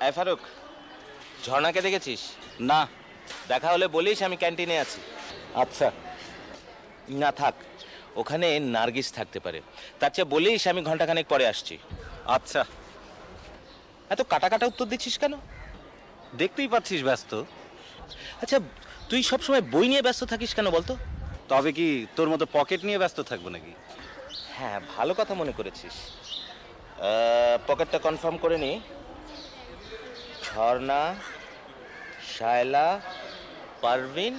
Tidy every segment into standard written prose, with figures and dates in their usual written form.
আয় ফারুক, ঝর্ণাকে দেখেছিস? না। দেখা হলে বলিস আমি ক্যান্টিনে আছি। আচ্ছা। না থাক, ওখানে নার্গিস থাকতে পারে, তার চেয়ে বলিস আমি ঘন্টাখানেক পরে আসছি। আচ্ছা। এত কাটা কাটা উত্তর দিচ্ছিস কেন? দেখতেই পাচ্ছিস ব্যস্ত। আচ্ছা, তুই সবসময় বই নিয়ে ব্যস্ত থাকিস কেন বলতো? তবে কি তোর মতো পকেট নিয়ে ব্যস্ত থাকবো নাকি? হ্যাঁ, ভালো কথা মনে করেছিস। পকেটটা কনফার্ম করে নি। ঝর্ণা, শায়লা, পারভিন,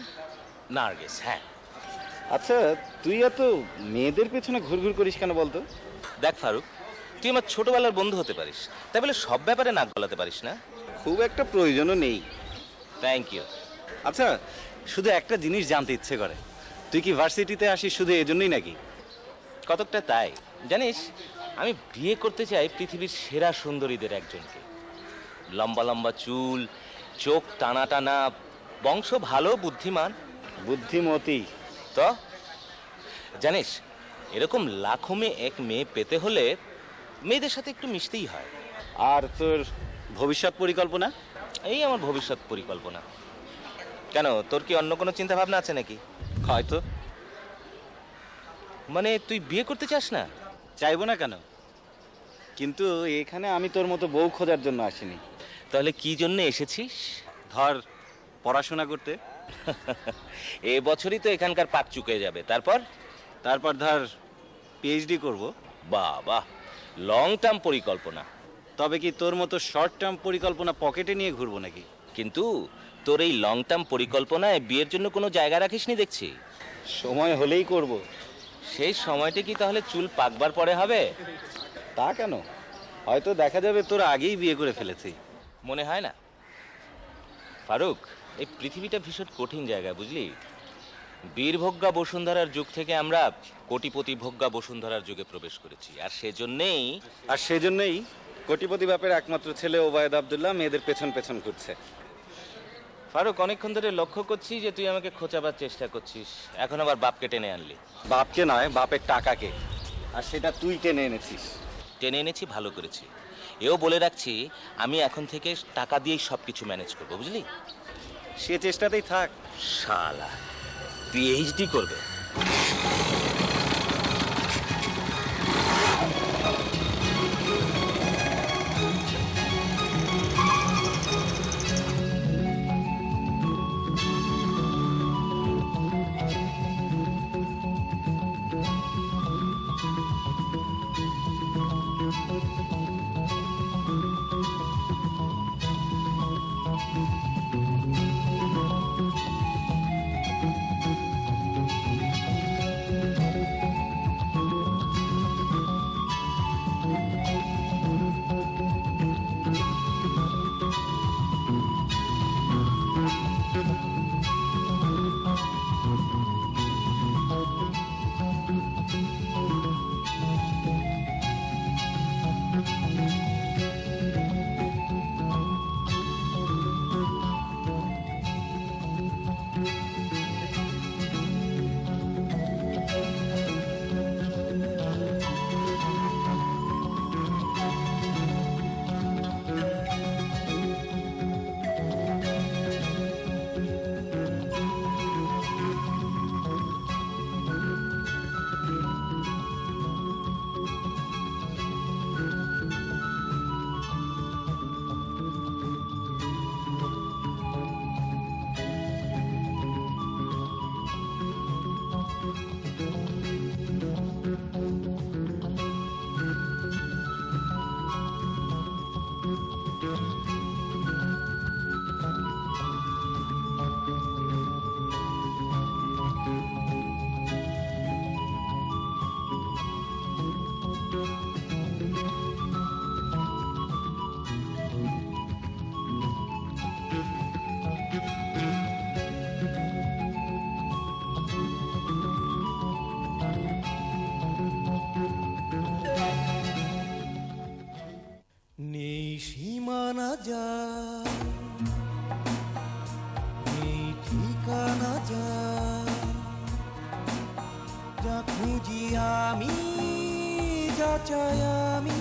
নার্গিস। হ্যাঁ। আচ্ছা, তুই এত মেয়েদের পেছনে ঘুরঘুর করিস কেন বলতো? দেখ ফারুক, তুই আমার ছোটবেলার বন্ধু হতে পারিস, তাই বলে সব ব্যাপারে নাক গলাতে পারিস না। খুব একটা প্রয়োজনও নেই। Thank you. আচ্ছা, শুধু একটা জিনিস জানতে ইচ্ছে করে, তুই কি ভার্সিটিতে আসিস শুধু এজন্যই নাকি? কতকটা তাই। জানিস, আমি বিয়ে করতে চাই পৃথিবীর সেরা সুন্দরীদের একজনকে। লম্বা লম্বা চুল, চোখ টানা টানা, বংশ ভালো, বুদ্ধিমান। বুদ্ধিমতী? তো জানিস, এরকম লাখো মেয়ে এক মেয়ে পেতে হলে মেয়েদের সাথে একটু মিশতেই হয়। আর তোর ভবিষ্যৎ পরিকল্পনা? এই আমার ভবিষ্যৎ পরিকল্পনা। কেন, তোর কি অন্য কোনো চিন্তা ভাবনা আছে নাকি? হয়তো। মানে তুই বিয়ে করতে চাস না? চাইবো না কেন, কিন্তু এখানে আমি তোর মতো বউ খোঁজার জন্য আসিনি। তাহলে কি জন্য এসেছিস? ধর, পড়াশোনা করতে। এ বছরই তো এখানকার পাক চুকে যাবে, তারপর? তারপর ধর পিএইচডি করব। বাহ বাহ, লং টার্ম পরিকল্পনা। তবে কি তোর মতো শর্ট টার্ম পরিকল্পনা পকেটে নিয়ে ঘুরবো নাকি? কিন্তু তোর এই লং টার্ম পরিকল্পনায় বিয়ের জন্য কোনো জায়গা রাখিসনি দেখছি। সময় হলেই করব। সেই সময়টা কি তাহলে চুল পাকবার পরে হবে? তা কেন, হয়তো দেখা যাবে তোর আগেই বিয়ে করে ফেলেছি। মনে হয় না ফারুক, এই পৃথিবীটা ভীষণ কঠিন জায়গা, বুঝলি? বীরভোগ্যা বসুন্ধরার যুগ থেকে আমরা কোটিপতি ভোগ্যা বসুন্ধরার যুগে প্রবেশ করেছি, আর সেজন্যই কোটিপতি বাপের একমাত্র ছেলে ওবায়দ আব্দুল্লাহ মেয়েদের পেছন পেছন ঘুরছে। ফারুক, অনেকক্ষণ ধরে লক্ষ্য করছি যে তুই আমাকে খোঁচাবার চেষ্টা করছিস, এখন আবার বাপকে টেনে আনলি। বাপকে নয়, বাপের টাকাকে, আর সেটা তুই টেনে এনেছিস। টেনে এনেছি, ভালো করেছি। এও বলে রাখছি, আমি এখন থেকে টাকা দিয়েই সব কিছু ম্যানেজ করবো, বুঝলি? সে চেষ্টাতেই থাক। শালা পিএইচডি করবে। নেই সীমানা যায়, নেই ঠিকানা যায়, যা খুঁজি আমি, যা চাই আমি,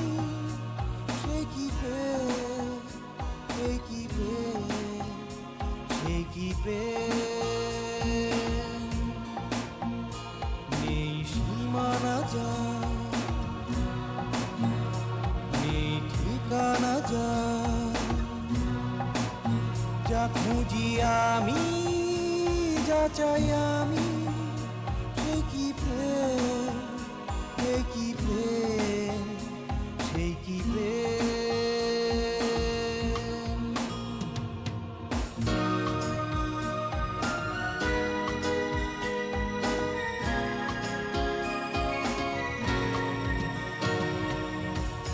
সে কি সে কি প্রেম, সে কি প্রেম, নেই সীমানা যায়, নেই ঠিকানা যায়, যা খুঁজি আমি, যা চাই আমি, সে কি প্রেম, সে কি প্রেম, সে কি প্রেম।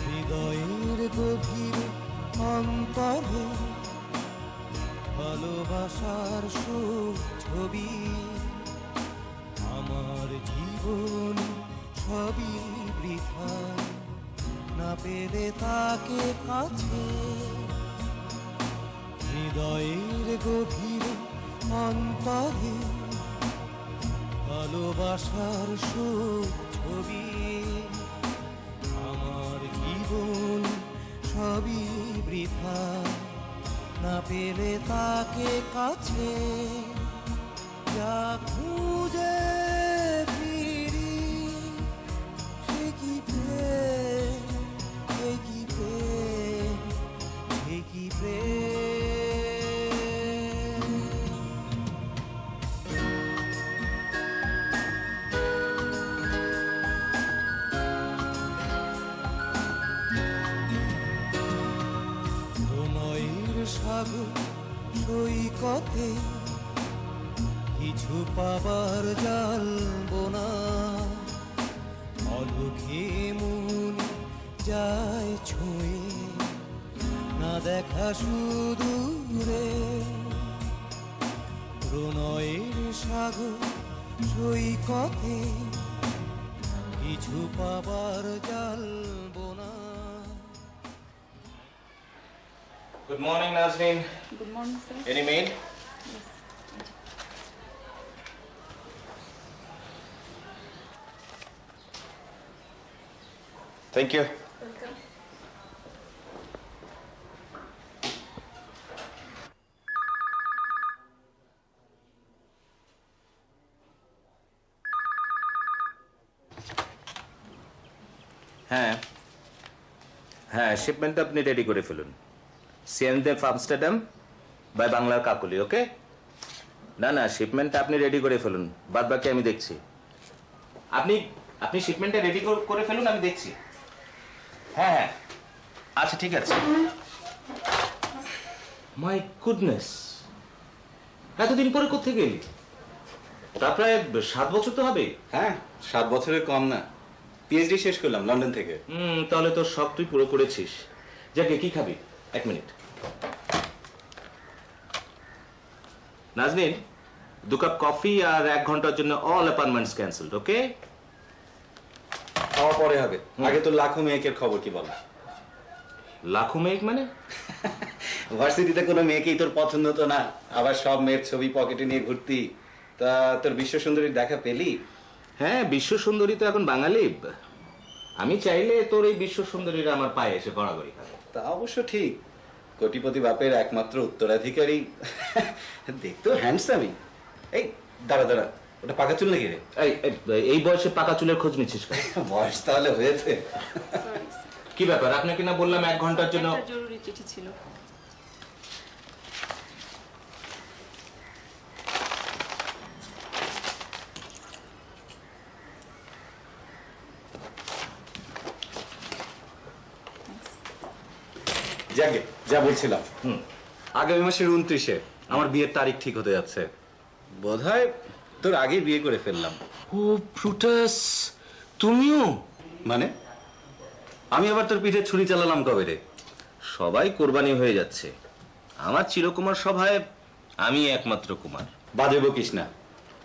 হৃদয়ের গভীর অন্তরে ভালোবাসার সুখ ছবি, আমার জীবন সবই বৃথা না পেলে তাকে কাছে। হৃদয়ের গভীর অন্তরে ভালোবাসার সুখ ছবি, আমার জীবন সবই বৃথা না পেলে তাকে কাছে। যা খুঁজে ফিরি সে কি প্রেম, সে কি প্রেম, সে কি প্রেম। প্রণয়ের সাগর সৈকতে কিছু পাবার জানবো না, অলুখে মন যায় ছুঁয়ে না দেখা সুদূরে। প্রণয়ের সাগর সৈকতে কিছু পাবার জানবো না। Good morning Nazneen. Good morning, sir. Any made? Thank you. Welcome. হ্যাঁ হ্যাঁ, শিপমেন্ট আপনি রেডি করে ফেলুন। সিএনএফ আমস্টারডাম বাই বাংলার কাকলি, ওকে? না না, শিপমেন্ট আপনি রেডি করে ফেলুন, বাদ বাকি আমি দেখছি। আপনি আপনি শিপমেন্টটা রেডি করে ফেলুন, আমি দেখছি। হ্যাঁ হ্যাঁ, আচ্ছা ঠিক আছে। মাই গুডনেস, এতদিন পরে কোথেকে গেলি? তা প্রায় 7 বছর তো হবে। হ্যাঁ, 7 বছরের কম না। পিএইচডি শেষ করলাম লন্ডন থেকে। তাহলে তো সব তুই পুরো করেছিস। যাকে কি খাবি? 1 মিনিট। নাজনীন, 2 কাপ কফি আর 1 ঘন্টার জন্য অল অ্যাপয়েন্টমেন্টস ক্যান্সেলড, ওকে? খাওয়া পরে হবে, আগে তো লাখো মেয়েকের খবর কি বল? লাখো মেঘ মানে? ভার্সিটিতে কোনো মেয়েকেই তোর পছন্দ তো না, আবার সব মেয়ের ছবি পকেটে নিয়ে ঘুরতি। তা তোর বিশ্ব সুন্দরীর দেখা পেলি? হ্যাঁ, বিশ্ব সুন্দরী তো এখন বাঙালি। আমি চাইলে তোর এই বিশ্ব সুন্দরীরা আমার পায়ে এসে গড়াগড়ি খাবে। তা অবশ্য ঠিক, কোটিপতি বাপের একমাত্র উত্তরাধিকারী। দেখতেও হ্যান্ডসামই। এই দাঁড়া দাঁড়া, ওটা পাকা চুল নাকি রে? এই বয়সে পাকা চুলের খোঁজ নিচ্ছিস কেন? বয়স তাহলে হয়েছে। Sorry, sir. কি ব্যাপার, আপনাকে না বললাম 1 ঘন্টার জন্য? একটা জরুরি চিঠি ছিল। যাকে যা বলছিলাম, আগামী মাসের 29-এ আমার বিয়ের তারিখ ঠিক হতে যাচ্ছে। বোধহয় তোর আগে বিয়ে করে ফেললাম। ও ফ্রুটাস, তুমিও? মানে আমি আবার তোর পিঠে ছুরি চালালাম কবে রে? সবাই কোরবানি হয়ে যাচ্ছে, আমার চিরকুমার সভায় আমি একমাত্র কুমার। বাজে বকিস না,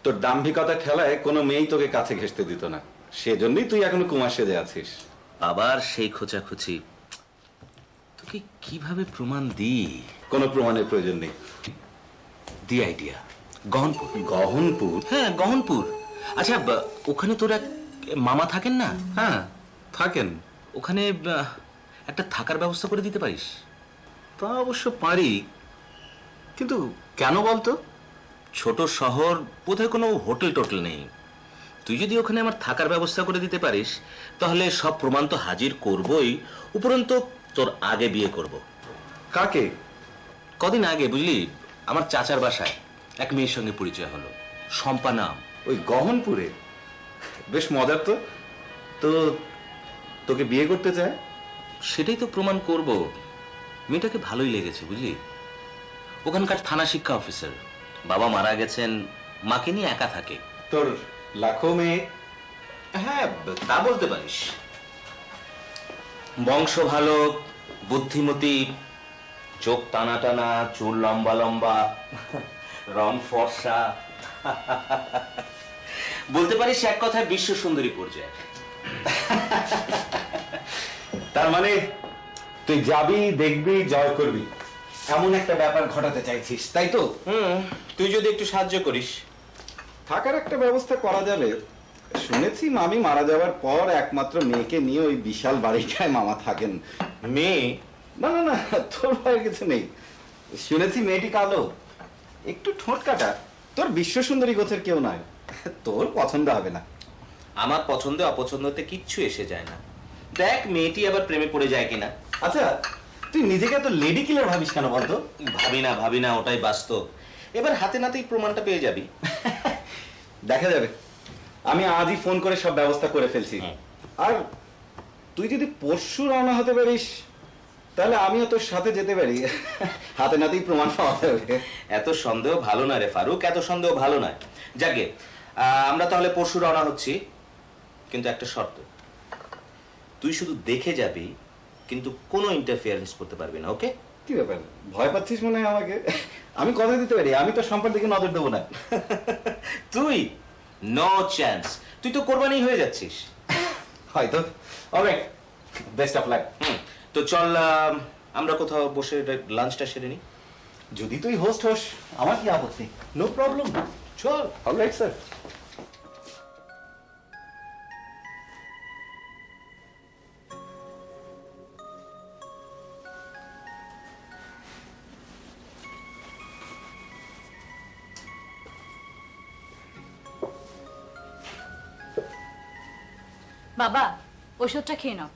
তোর দাম্ভিকতা ঠেলায় কোনো মেয়েই তোকে কাছে ঘেঁষতে দিত না, সেজন্যই তুই এখনো কুমার সেজে আছিস। আবার সেই খোঁচাখুচি। তোকে কিভাবে প্রমাণ দিই? কোনো প্রমাণের প্রয়োজন নেই। The idea, Gahanpur. গহনপুর? হ্যাঁ, গহনপুর। আচ্ছা, ওখানে তোর এক মামা থাকেন না? হ্যাঁ থাকেন। ওখানে একটা থাকার ব্যবস্থা করে দিতে পারিস? তা অবশ্য পারি, কিন্তু কেন বলতো? ছোট শহর, বোধহয় কোনো হোটেল টোটেল নেই। তুই যদি ওখানে আমার থাকার ব্যবস্থা করে দিতে পারিস, তাহলে সব প্রমাণ তো হাজির করবই, উপরন্ত তোর আগে বিয়ে করব। কাকে? কদিন আগে বুঝলি, আমার চাচার বাসায় এক মেয়ের সঙ্গে পরিচয় হলো, শম্পা নাম। ওই গহনপুরে? বেশ মজার তো। তো তোকে বিয়ে করতে চায়? সেটাই তো প্রমাণ করব। মেয়েটাকে ভালোই লেগেছে বুঝলি। ওখানকার থানা শিক্ষা অফিসার, বাবা মারা গেছেন, মাকে নিয়ে একা থাকে। তোর লাখো মেয়ে? হ্যাঁ, তা বলতে পারিস। বংশ ভালো, বুদ্ধিমতী, চোখ টানা টানা, চুল লম্বা লম্বা, রং ফর্সা। বলতে পারিস এক কথায় বিশ্ব সুন্দরী পর্যায়ে। তার মানে তুই যাবি, দেখবি, জয় করবি, এমন একটা ব্যাপার ঘটাতে চাইছিস, তাই তো? তুই যদি একটু সাহায্য করিস। থাকার একটা ব্যবস্থা করা যাবে। শুনেছি মামি মারা যাওয়ার পর একমাত্র মেয়েকে নিয়ে ওই বিশাল বাড়িটায় মামা থাকেন। মেয়ে? না না না, তোর ভয়ের কিছু নেই। শুনেছি মেয়েটি কালো, একটু ঠোঁট কাটা। তোর বিশ্ব সুন্দরী গোছের কেউ নয়, তোর পছন্দ হবে না। আমার পছন্দে অপছন্দতে কিচ্ছু এসে যায় না। দেখ মেয়েটি আবার প্রেমে পড়ে যায় কিনা। আচ্ছা, তুই নিজেকে তো লেডি কিলার ভাবিস কেন বলতো? ভাবি না, ওটাই বাস্তব। এবার হাতে নাতেই প্রমাণটা পেয়ে যাবি। দেখা যাবে। আমি আজই ফোন করে সব ব্যবস্থা করে ফেলছি। আর তুই যদি পরশু রওনা হতে পারিস, তাহলে আমিও তোর সাথে যেতে পারি। হাতে নাতেই প্রমাণ পাওয়া যাবে। এত সন্দেহ ভালো না রে ফারুক, এত সন্দেহ ভালো নয়। যাকে আমরা তাহলে পরশু রওনা হচ্ছি, কিন্তু একটা শর্ত। তুই শুধু দেখে যাবি, কিন্তু কোনো ইন্টারফিয়ারেন্স করতে পারবি না, ওকে? কি ব্যাপার, ভয় পাচ্ছিস মনে হয় আমাকে? আমি কথা দিতে পারি, আমি তো সম্পর্ক দিকে নজর দেবো না। তুই? No chance. তুই তো কোরবানি হয়ে যাচ্ছিস। হয়তো। Alright, best of luck. তো চল আমরা কোথাও বসে লাঞ্চটা সেরে নিই। যদি তুই হোস্ট হোস, আমার কি আপত্তি? নো প্রবলেম, চল। Alright sir. বাবা, ওষুধটা খেয়ে নাও।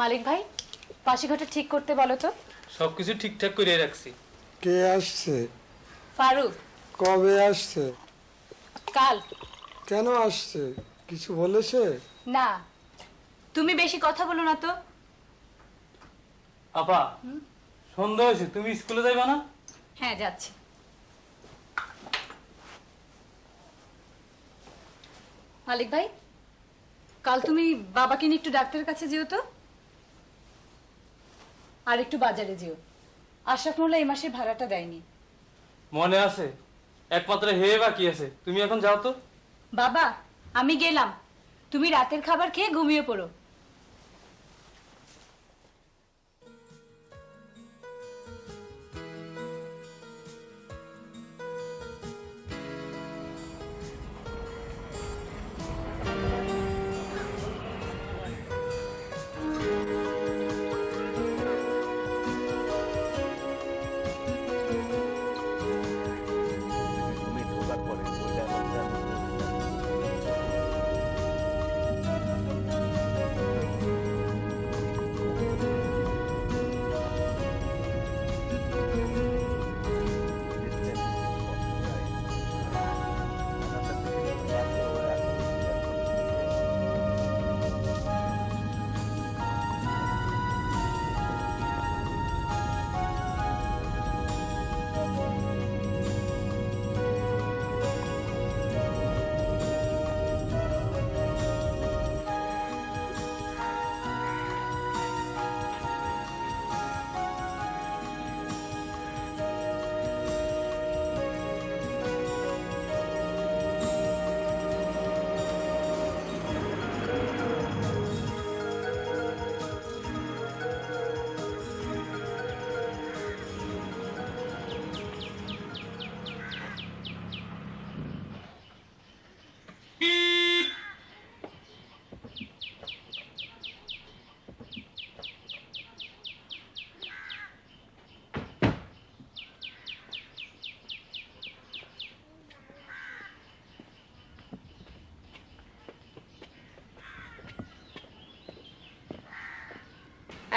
মালিক ভাই, পাশে ঘরটা ঠিক করতে বলো তো। সবকিছু ঠিকঠাক করে রাখছি। কে আসছে? ফারুক। কবে আসছে? কাল। কেন আসছে? কিছু বলেছে? না, তুমি বেশি কথা বলো না তো। আপা, সন্ধ্যা হয়েছে, তুমি স্কুলে যাইবা না? হ্যাঁ, যাচ্ছি। মালিক ভাই, কাল তুমি বাবাকে নিয়ে একটু ডাক্তারের কাছে যেও তো, আর একটু বাজারে যেও। আশরাফ মোল্লা এই মাসের ভাড়াটা দেয়নি। মনে আছে, একমাত্র হে বাকি আছে। তুমি এখন যাও তো। বাবা, আমি গেলাম, তুমি রাতের খাবার খেয়ে ঘুমিয়ে পড়ো।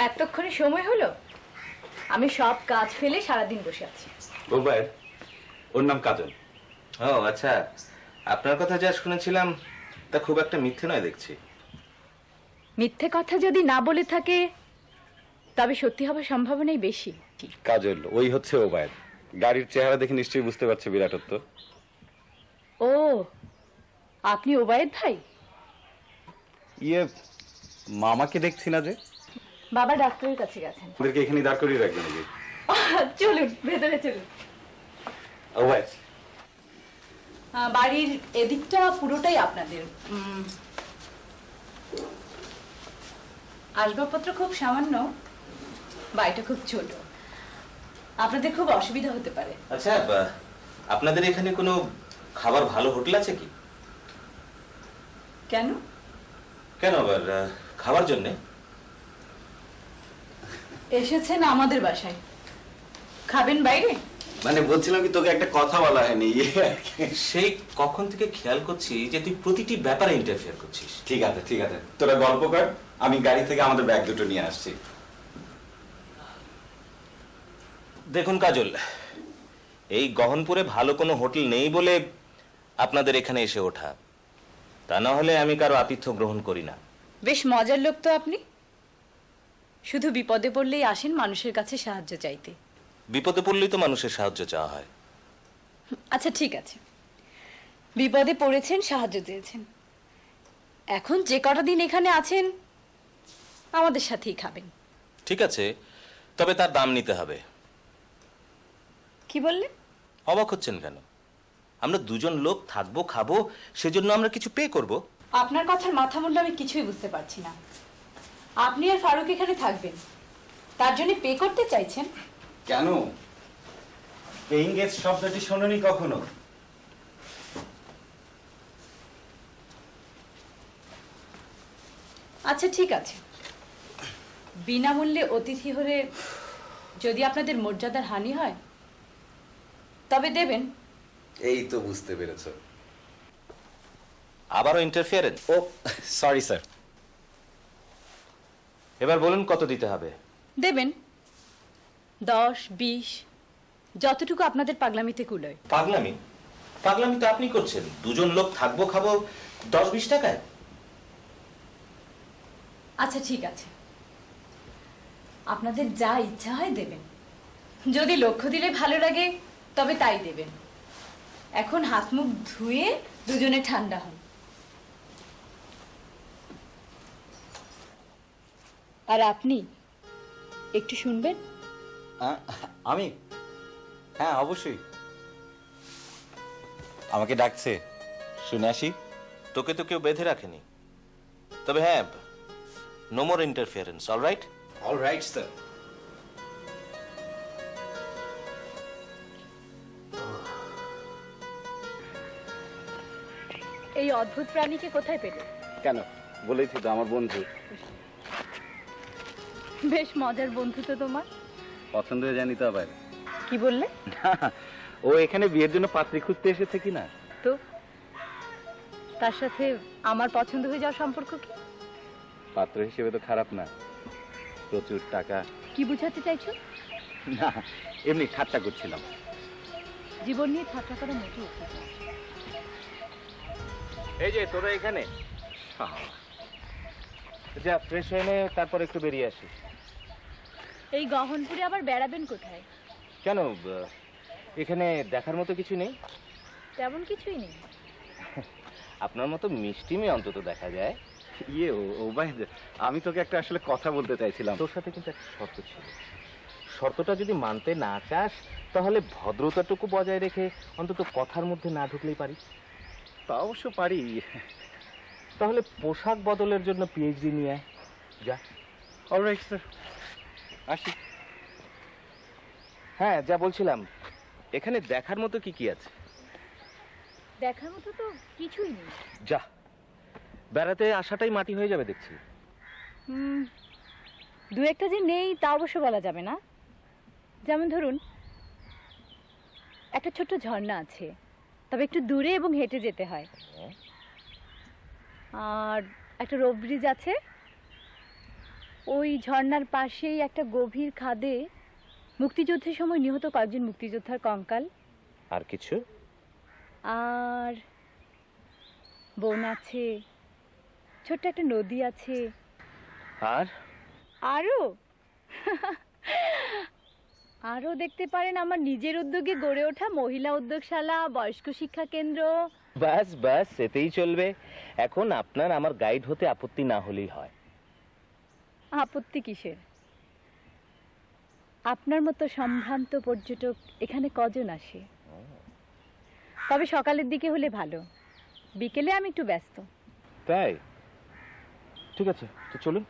এতক্ষণে সময় হলো? আমি সব কাজ ফেলে সারাদিন বসে আছি। ওবায়দ, ওর নাম কাজল। ও আচ্ছা, আপনার কথা যা শুনেছিলাম তা খুব একটা মিথ্যে নয় দেখছি। মিথ্যে কথা যদি না বলে থাকে তবে সত্যি হবার সম্ভাবনাই বেশি। কাজল, ওই হচ্ছে ওবায়দ। গাড়ির চেহারা দেখে নিশ্চয়ই বুঝতে পারছে বিরাটত্ব। ও, আপনি ওবায়েদ ভাই? ইয়ে, মামাকে দেখছি না যে। বাবা ডাক্তারের কাছে গেছেন। ওদেরকে এখানে দাঁড় করিয়ে রাখবে নাকি? চলুন ভেতরে চলুন। ওবায়দ, বাড়ির এদিকটা পুরোটাই আপনাদের। আসবাবপত্র খুব সামান্য, বাড়িটা খুব ছোট, আপনাদের খুব অসুবিধা হতে পারে। আচ্ছা, আপনাদের এখানে কোনো খাবার ভালো হোটেল আছে কি? কেন? কেন আবার খাবার জন্য? এসেছেন আমাদের বাসায়, খাবেন বাইরে? মানে বলছিলাম কি, তোকে একটা কথা বলা হয়নি। সেই কখন থেকে খেয়াল করছি যে তুই প্রতিটি ব্যাপারে ইন্টারফেয়ার করছিস। ঠিক আছে ঠিক আছে, তোরা গল্প কর, আমি গাড়ি থেকে আমাদের ব্যাগ দুটো নিয়ে আসছি। দেখুন কাজল, এই গহনপুরে ভালো কোনো হোটেল নেই বলে আপনাদের এখানে এসে ওঠা, তা না হলে আমি কারো আতিথ্য গ্রহণ করি না। বেশ মজার লোক তো আপনি, শুধু বিপদে পড়লেই আসেন মানুষের কাছে সাহায্য চাইতে। বিপদে পড়লেই তো মানুষের সাহায্য চাওয়া হয়। আচ্ছা ঠিক আছে, বিপদে পড়েছেন, সাহায্য চেয়েছেন, এখন যে কটা দিন এখানে আছেন আমাদের সাথেই খাবেন। ঠিক আছে, তবে তার দাম নিতে হবে। কি বললেন? অবাক হচ্ছেন কেন? আমরা দুজন লোক থাকবো, খাবো, সেজন্য আমরা কিছু পে করব। আপনার কথার মাথা মুন্ডু আমি কিছুই বুঝতে পারছি না। আপনি আর ফারুক এখানে থাকবেন, তার জন্য পে করতে চাইছেন? কেন? পেইং গেস্ট শব্দটি শোনোনি কখনো? আচ্ছা ঠিক আছে, বিনামূল্যে অতিথি হলে যদি আপনাদের মর্যাদার হানি হয় তবে দেবেন। এই তো বুঝতে পেরেছ। আবারও ইন্টারফিয়ারেন্স? ও সরি স্যার। এবার বলুন কত দিতে হবে? দেবেন 10, 20, যতটুকু আপনাদের পাগলামিতে কুলোয়। পাগলামি? পাগলামি তো আপনি করছেন। দুজন লোক থাকবো, খাবো, 10-20 টাকায়? আচ্ছা ঠিক আছে, আপনাদের যা ইচ্ছা হয় দেবেন। যদি লক্ষ্য দিলে ভালো লাগে তবে তাই দেবেন। এখন হাত মুখ ধুয়ে দুজনে ঠান্ডা হন। আর আপনি একটু শুনবেন? আমি? হ্যাঁ অবশ্যই। আমাকে ডাকছে, শুনে আসি। তোকে তো কেউ বেঁধে রাখেনি, তবে হ্যাঁ, no more interference. Alright? Alright sir. এই অদ্ভুত প্রাণীকে কোথায় পেলে? কেন? বলেছি তো, আমার বন্ধু। বেশ মজার বন্ধু তো তোমার। পছন্দ হয়ে জানি তো আবার। কি বললে? ও এখানে বিয়ের জন্য পাত্রী খুঁজতে এসেছে কিনা। তো তার সাথে আমার পছন্দ হয়ে যাওয়ার সম্পর্ক কি? পাত্র হিসেবে তো খারাপ না, প্রচুর টাকা। কি বুঝাতে চাইছো? না, এমনি ঠাট্টা করছিলাম। জীবন নিয়ে ঠাট্টা করা মোটেই উচিত না। এই যে তোরা এখানে যা, ফ্রেশ হয়ে নে, তারপর একটু বেরিয়ে আসি। এই গহনপুরে আবার বেড়াবেন কোথায়? কেন, এখানে দেখার মতো কিছু নেই? তেমন কিছুই নেই। আপনার মতো মিষ্টি মেয়ে অন্তত দেখা যায়। ইয়ে ও ভাই, আমি তোকে একটা আসলে কথা বলতে চাইছিলাম। তোর সাথে কিন্তু একটা শর্ত ছিল। শর্তটা যদি মানতে না চাস তাহলে ভদ্রতাটুকু বজায় রেখে অন্তত কথার মধ্যে না ঢুকলেই পারি। তা অবশ্য পারি। তাহলে পোশাক বদলের জন্য পিএইচডি নিয়ে আয়। যা। অলরাইট স্যার, আসি। হ্যাঁ, যা বলছিলাম, এখানে দেখার মতো কি কি আছে? দেখার মতো তো কিছুই নেই। যা, বেড়াতে আসাটাই মাটি হয়ে যাবে দেখছি। দু একটা যে নেই তা অবশ্য বলা যাবে না। যেমন ধরুন, একটা ছোট্ট ঝর্ণা আছে, তবে একটু দূরে এবং হেঁটে যেতে হয়। আর একটা রোপ ব্রিজ আছে, ওই ঝর্ণার পাশেই একটা গভীর খাদে মুক্তিযুদ্ধের সময় নিহত কয়েকজন মুক্তিযোদ্ধার কঙ্কাল। আর কিছু? আর বন আছে, ছোট্ট একটা নদী আছে। আর আরো আরো দেখতে পারেন আমার নিজের উদ্যোগে গড়ে ওঠা মহিলা উদ্যোগশালা, বয়স্ক শিক্ষা কেন্দ্র। বাস বাস, এতেই চলবে। এখন আপনার আমার গাইড হতে আপত্তি না হলেই হয়। আপত্তি কিসের? আপনার মতো সম্ভ্রান্ত পর্যটক এখানে কজন আসে? তবে সকালের দিকে হলে ভালো, বিকেলে আমি একটু ব্যস্ত। তাই? ঠিক আছে, তো চলুন।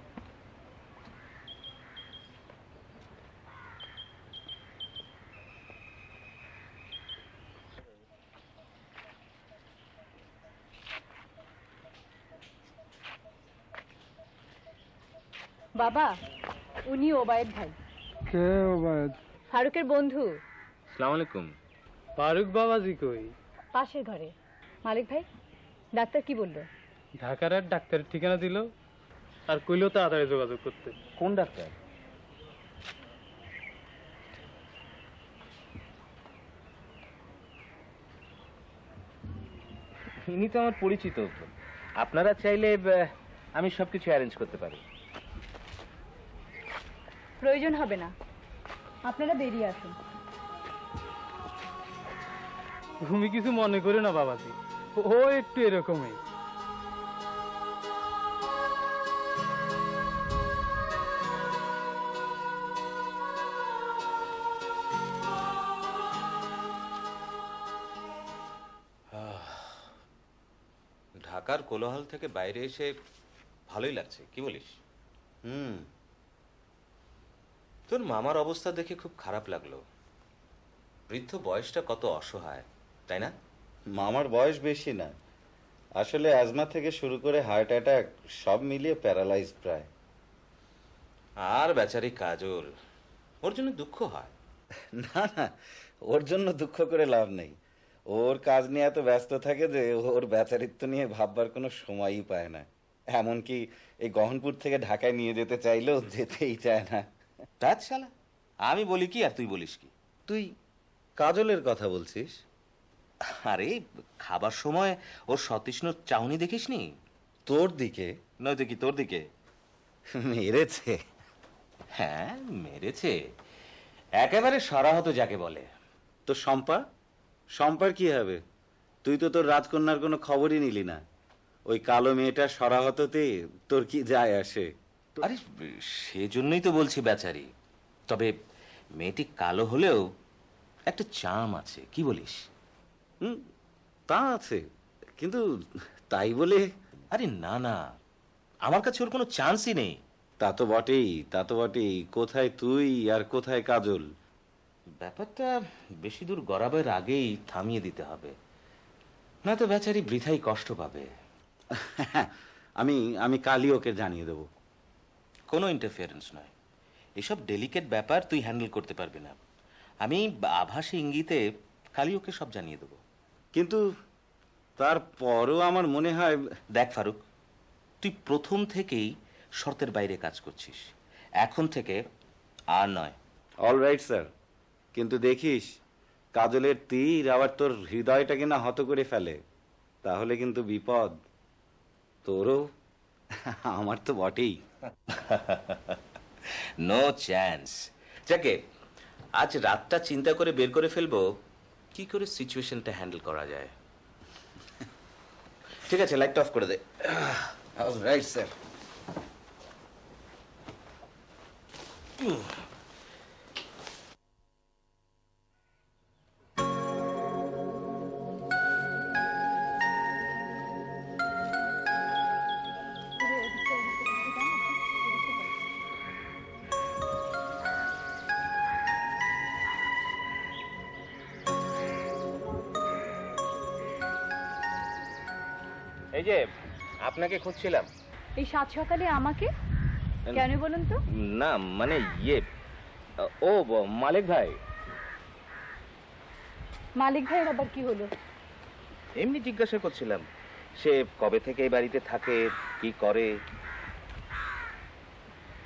বাবা, উনি ওবায়েদ ভাই, কে ওবায়দ? ফারুকের বন্ধু। আসসালামু আলাইকুম। ফারুক বাবাজি কই? পাশের ঘরে। মালিক ভাই, ডাক্তার কি বললো? ঢাকার এক ডাক্তারের ঠিকানা দিল আর কইলো তাড়াতাড়ি যোগাযোগ করতে। কোন ডাক্তার? ইনি তো আমার পরিচিত। আপনারা চাইলে আমি সবকিছু অ্যারেঞ্জ করতে পারি। প্রয়োজন হবে না, আপনারা বেরিয়ে আসুন। তুমি কিছু মনে করো না বাবাজি, ও একটু এরকমই। ঢাকার কোলাহল থেকে বাইরে এসে ভালোই লাগছে, কি বলিস? তোর মামার অবস্থা দেখে খুব খারাপ লাগলো। বৃদ্ধ বয়সটা কত অসহায়, তাই না? মামার বয়স বেশি না, আসলে অ্যাজমা থেকে শুরু করে হার্ট অ্যাটাক সব মিলিয়ে প্যারালাইজ প্রায়। আর বেচারি কাজল, ওর জন্য দুঃখ হয়। না না, ওর জন্য দুঃখ করে লাভ নেই। ওর কাজ নিয়ে এত ব্যস্ত থাকে যে ওর বেচারিত্ব নিয়ে ভাববার কোনো সময়ই পায় না। এমনকি এই গহনপুর থেকে ঢাকায় নিয়ে যেতে চাইলেও যেতেই চায় না। তা শালা, আমি বলি কি আর তুই বলিস কি? তুই কাজলের কথা বলছিস? আরে খাবার সময় ওর সতৃষ্ণ চাউনি দেখিসনি? তোর দিকে? নয়তো কি তোর দিকে? মেরেছে? হ্যাঁ মেরেছে, একেবারে সরাহত যাকে বলে। তো শম্পা? শম্পার কি হবে? তুই তো তোর রাজকন্যার কোনো খবরই নিলি না। ওই কালো মেয়েটার সরাহততে তোর কি যায় আসে? আরে সেজন্যই তো বলছি বেচারি। তবে মেয়েটি কালো হলেও একটা চাম আছে, কি বলিস? তা আছে, কিন্তু তাই বলে? আরে না না, আমার কাছে ওর কোনো চান্সই নেই। তা তো বটেই, তা তো বটেই। কোথায় তুই আর কোথায় কাজল? ব্যাপারটা বেশি দূর গড়াবার আগেই থামিয়ে দিতে হবে, না তো বেচারি বৃথাই কষ্ট পাবে। আমি আমি কালই ওকে জানিয়ে দেবো। কোনো ইন্টারফিয়ারেন্স নয়, এসব ডেলিকেট ব্যাপার তুই হ্যান্ডেল করতে পারবি না। আমি আভাসী ইঙ্গিতে কালই ওকে সব জানিয়ে দেবো। কিন্তু তারপরও আমার মনে হয়। দেখ ফারুক, তুই প্রথম থেকেই শর্তের বাইরে কাজ করছিস, এখন থেকে আর নয়। অল রাইট স্যার, কিন্তু দেখিস কাজলের তীর আবার তোর হৃদয়টাকে না হত করে ফেলে, তাহলে কিন্তু বিপদ। তোরও, আমার তো বটেই। No chance. যাকে আজ রাতটা চিন্তা করে বের করে ফেলবো কি করে সিচুয়েশনটা হ্যান্ডেল করা যায়। ঠিক আছে, লাইট অফ করে দে। All right sir. এই যে আপনাকে খুঁজছিলাম। এই সাত সকালে আমাকে কেন বলুন তো? না মানে ইয়ে, ও মালিক ভাই। মালিক ভাইয়ের আবার কি হলো? এমনি জিজ্ঞাসা করছিলাম, সে কবে থেকে এই বাড়িতে থাকে, কি করে।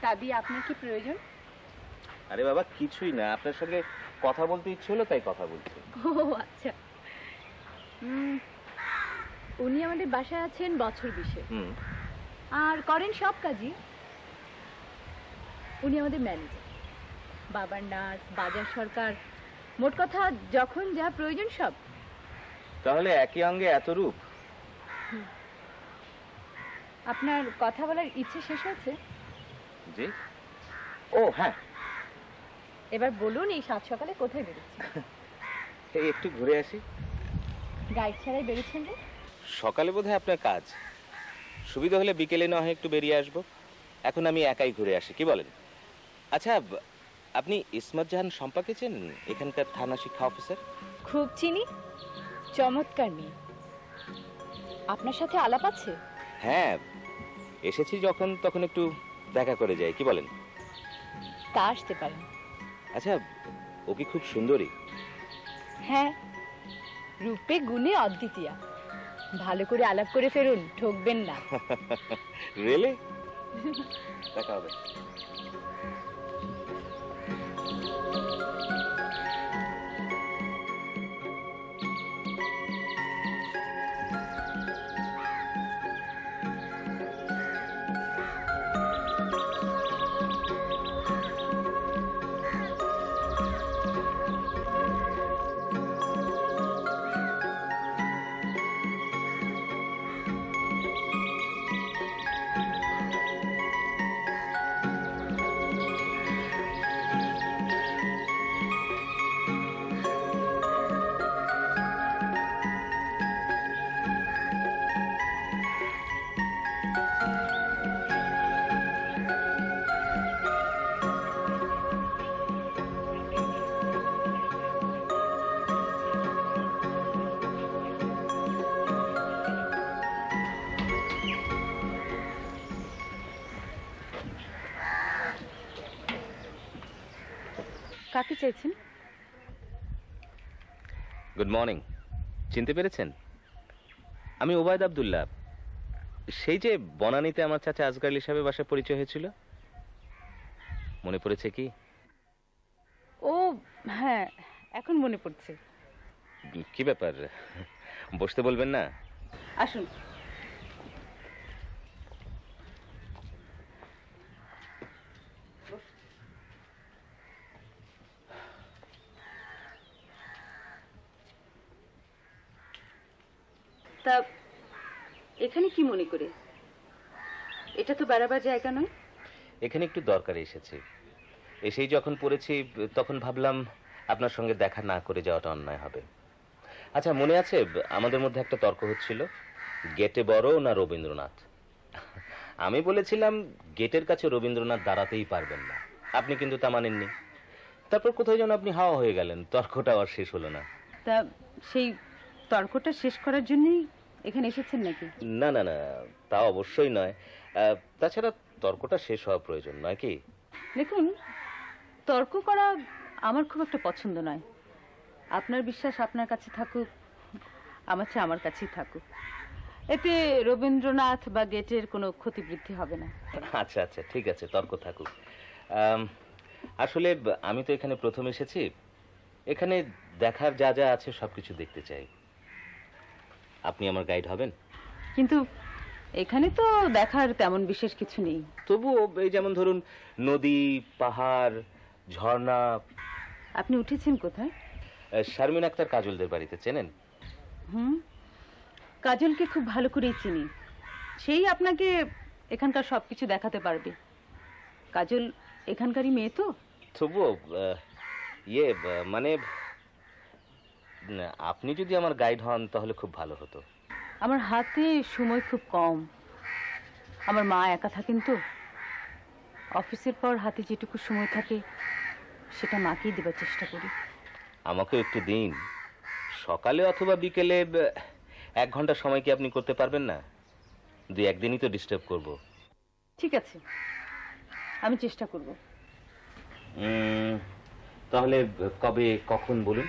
তা দিয়ে আপনার কি প্রয়োজন? আরে বাবা কিছুই না, আপনার সঙ্গে কথা বলতে ইচ্ছে হলো তাই কথা বলছি। ও আচ্ছা। উনি আমাদের বাসায় আছেন বছর 20 হুম। আর করেন সব কাজই। উনি আমাদের ম্যানেজার, বাবার নার্স, বাজার সরকার, মোট কথা যখন যা প্রয়োজন সব। তাহলে একই অঙ্গে এত রূপ। আপনার কথা বলার ইচ্ছে শেষ হয়েছে? জি। ও হ্যাঁ, এবার বলুন এই সাত সকালে কোথায় বেরোচ্ছেন? এই একটু ঘুরে আসি। গাইড ছাড়াই বেরোচ্ছেন যে? সকালে বোধহয় আপনার কাজ, সুবিধা হলে বিকেলে না হয় একটু বেরিয়ে আসবো। এখন আমি একাই ঘুরে আসি, কি বলেন? আচ্ছা, আপনি ইসমত জাহান সম্পাকে চেনেন, এখানকার থানা শিক্ষা অফিসার? খুব চিনি, চমৎকার মেয়ে। আপনার সাথে আলাপ আছে? হ্যাঁ, এসেছি যখন তখন একটু দেখা করে যাই, কি বলেন? তা আসতে পারেন। আচ্ছা, ও কি খুব সুন্দরী? হ্যাঁ, রূপে গুণে অদ্বিতীয়া। ভালো করে আলাপ করে ফেরুন, ঠকবেন না। রিয়েলি? দেখা হবে। কাকে চাইছেন? Good morning. চিনতে পেরেছেন? আমি ওবায়দ আব্দুল্লাহ, সেই যে বনানীতে আমার চাচা আজগার হিসাবে বাসায় পরিচয় হয়েছিল, মনে পড়েছে কি? ও হ্যাঁ, এখন মনে পড়ছে। কি ব্যাপার, বসতে বলবেন না? আসুন। তা এখানে কি মনে করে? এটা তো বেড়াবার জায়গা নয়। এখানে একটু দরকারে এসেছি, এসেই যখন পড়েছি তখন ভাবলাম আপনার সঙ্গে দেখা না করে যাওয়াটা অন্যায় হবে। আচ্ছা, মনে আছে আমাদের মধ্যে একটা তর্ক হচ্ছিল, গেটে বড় না রবীন্দ্রনাথ? আমি বলেছিলাম গেটের কাছে রবীন্দ্রনাথ দাঁড়াতেই পারবেন না, আপনি কিন্তু তা মানেননি। তারপর কোথায় যেন আপনি হাওয়া হয়ে গেলেন, তর্কটা আর শেষ হলো না। তা সেই তর্কটা শেষ করার জন্যই এখানে এসেছেন নাকি? না না না, তা অবশ্যই নয়। তাছাড়া তর্কটা শেষ হওয়া প্রয়োজন নয় কি? দেখুন, তর্ক করা আমার খুব একটা পছন্দ নয়। আপনার বিশ্বাস আপনার কাছে থাকুক, আমার চেয়ে আমার কাছেই থাকুক। এতে রবীন্দ্রনাথ বা গেটের কোনো ক্ষতিবৃদ্ধি হবে না। আচ্ছা আচ্ছা, ঠিক আছে, তর্ক থাকুক। আসলে আমি তো এখানে প্রথম এসেছি, এখানে দেখার যা যা আছে সবকিছু দেখতে চাই। আপনি আমার গাইড হবেন? কিন্তু এখানে তো দেখার তেমন বিশেষ কিছু নেই। তবুও এই যেমন ধরুন নদী, পাহাড়, ঝর্ণা। আপনি উঠেছেন কোথায়? শারমিন আক্তার কাজলদের বাড়িতে, চেনেন? কাজলকে খুব ভালো করেই চিনি, সেই আপনাকে এখানকার সবকিছু দেখাতে পারবে। কাজল এখানকারই মেয়ে তো। তবুও মানে আপনি যদি আমার গাইড হন তাহলে খুব ভালো হতো। আমার হাতে সময় খুব কম, আমার মা একা থাকেন তো। অফিসের পর হাতে যেটুকু সময় থাকে সেটা মাকেই দেবার চেষ্টা করি। আমাকে একটু দিন, সকালে অথবা বিকেলে 1 ঘন্টা সময় কি আপনি করতে পারবেন না? 2-1 দিনই তো ডিস্টার্ব করব। ঠিক আছে, আমি চেষ্টা করব। তাহলে কবে, কখন বলুন?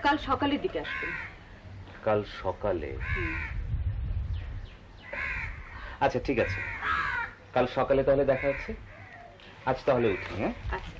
কাল সকালের দিকে আসবেন। কাল সকালে? আচ্ছা ঠিক আছে, কাল সকালে তাহলে দেখা হচ্ছে। আজ তাহলে উঠি। হ্যাঁ, আচ্ছা।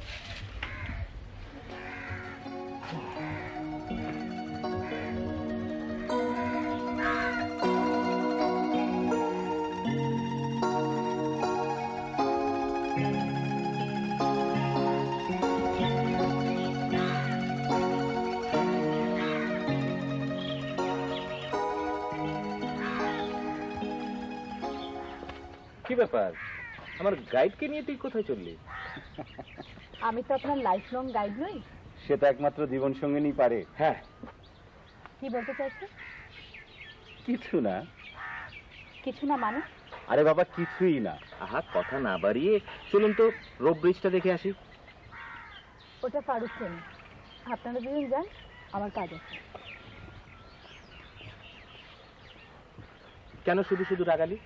কি ব্যাপার, আমার গাইডকে নিয়ে তুই কোথায় চললি? আমি তো আপনার লাইফ লং গাইড নই। সেটা একমাত্র জীবন সঙ্গিনী পারে। হ্যাঁ, কি বলতে চাইছেন? কিছু না। কিছু না মানে? আরে বাবা, কিছুই না। আহা, কথা না বাড়িয়ে চলুন তো রোড ব্রিজটা দেখে আসি। ওটা ফারুক সেন। আপনারা দুজন যান, আমার কাজ আছে। কেন শুধু শুধু রাগালি?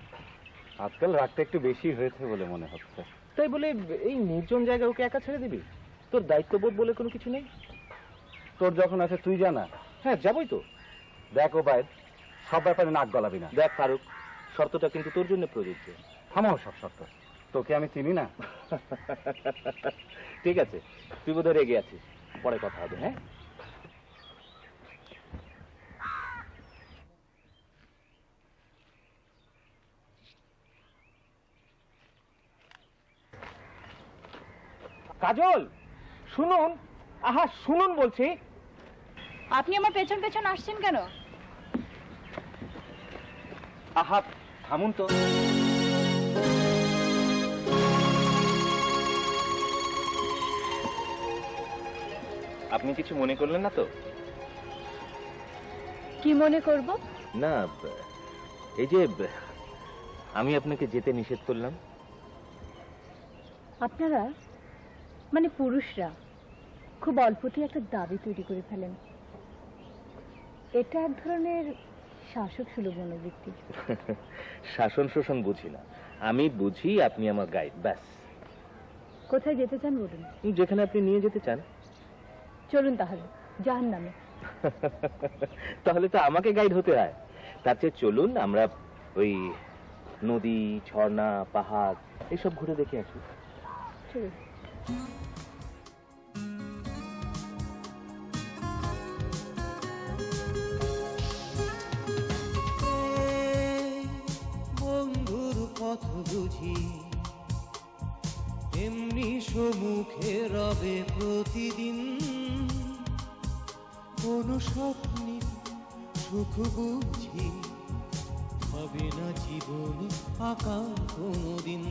আজকাল রাগটা একটু বেশি হয়েছে বলে মনে হচ্ছে। তাই বলে এই নির্জন জায়গায় ওকে একা ছেড়ে দিবি? তোর দায়িত্ববোধ বলে কোনো কিছু নেই? তোর যখন আছে তুই জানা। হ্যাঁ, যাবই তো। দেখ ওবায়দ, সব ব্যাপারে নাক গলাবি না। দেখ ফারুক, শর্তটা কিন্তু তোর জন্য প্রযোজ্য। থামাও সব শর্ত। তোকে আমি চিনি না। ঠিক আছে, তুই বোধহয় রেগে আছিস, পরে কথা হবে। হ্যাঁ, কাজল শুনুন, আহা শুনুন বলছি। আপনি আমার পেছন পেছন আসছেন কেন? আহা থামুন তো। আপনি কিছু মনে করলেন না তো? কি মনে করব? না, এই যে আমি আপনাকে যেতে নিষেধ করলাম। আপনারা মানে পুরুষরা খুব অল্পতেই একটা দাবি তৈরি করে ফেলেন। এটা এক ধরনের শাসক সুলভ মনোবৃত্তি। শাসন শোষণ বুঝি না, আমি বুঝি আপনি আমার গাইড, ব্যাস। কোথায় যেতে চান বলুন? যেখানে আপনি নিয়ে যেতে চান। চলুন তাহলে, জাহান্নামে। তাহলে তো আমাকে গাইড হতে হয়। তার চেয়ে চলুন আমরা ওই নদী, ঝর্ণা, পাহাড় এসব ঘুরে দেখে আসি। চলুন। বন্ধুর পথ বুঝি এমনি সম্মুখে রবে প্রতিদিন, কোন স্বপ্নে সুখ বুঝি হবে না জীবনে আঁকা কোনদিন।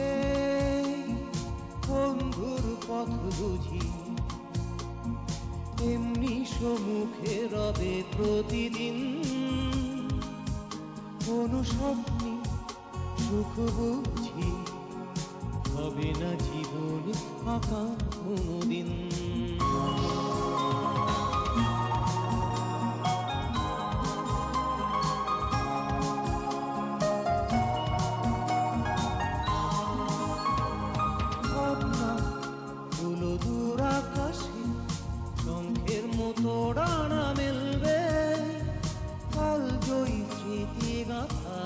এই বন্ধুর পথ বুঝি এমনি সম্মুখে রবে প্রতিদিন, কোন স্বপ্নে সুখ বুঝি হবে না জীবনে আঁকা কোনদিন। ভাবনা হলো দূর আকাশে শঙ্খের মতো ডানা মেলবে, কাল জয়ী স্মৃতি গাথা